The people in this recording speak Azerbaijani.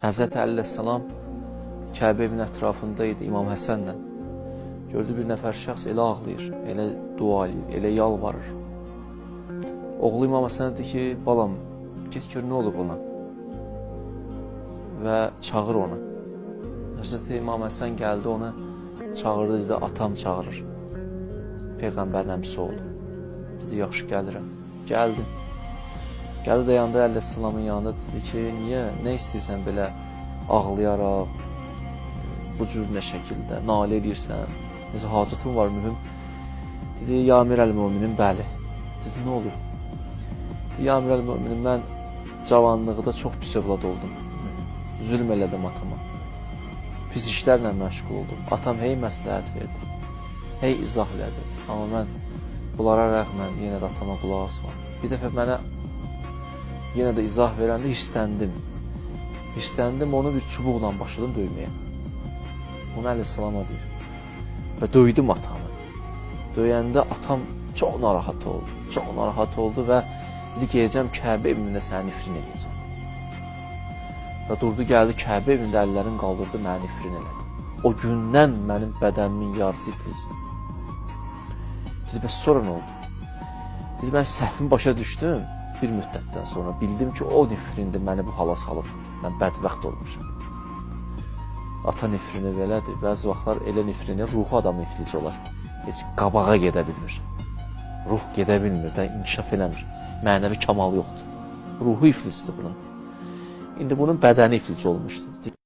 Həzrət Əli əleyhissalam Kəbə evinin ətrafında idi İmam Həsənlə. Gördü bir nəfər şəxs elə ağlayır, elə dua edir, elə yalvarır. Oğlu İmam Həsənə dedi ki, balam, get gör nə olub ona və çağır onu. Həzrət İmam Həsən gəldi, ona çağırdı, dedi, atam çağırır. Peyğəmbərin əmsi oldu. Dedi, yaxşı gəlirəm. Gəldi. Gəldi dayandı Əli əleyhissalamın yanında, dedi ki, niyə, nə istəyirsən belə ağlayaraq, bu cür nə şəkildə, nalə edirsən, necə hacatın var mühüm. Dedi, ya Əmir əl-Müminin, bəli. Dedi, nə olub? Dedi, ya Əmir əl-Müminin, mən cavanlıqda çox pis övlad oldum. Zülm elədim atama. Pis işlərlə məşğul oldum. Atam hey məsləhət verdi, hey izah elədi. Amma mən bunlara rəğmən yenə də atama qulaq asmadım. Bir dəfə mənə yenə də izah verəndə hirsləndim. Hirsləndim, onu bir çubuqla başladım döyməyə. Bunu əleyhissalama deyir. Və döydüm atamı. Döyəndə atam çox narahat oldu. Çox narahat oldu və dedi ki, gələcəm Kəbə evində səni nifrin edəcəm. Və durdu, gəldi Kəbə evində əllərini qaldırdı, məni nifrin elədi. O gündən mənim bədənimin yarısı iflisdi. Dedi, bəs sonra nə oldu? Dedi, mən səhvimi başa düşdüm. Bir müddətdən sonra bildim ki, o nifrindir məni bu hala salıb. Mən bədbəxt olmuşam. Ata nifrini belədir. Bəzi vaxtlar elə nifrini, ruhu adam nifrici olar. Heç qabağa gedə bilmir. Ruh gedə bilmir də, inkişaf eləmir. Mənəvi kamal yoxdur. Ruhu iflisdir bunun. İndi bunun bədəni iflic olmuşdur.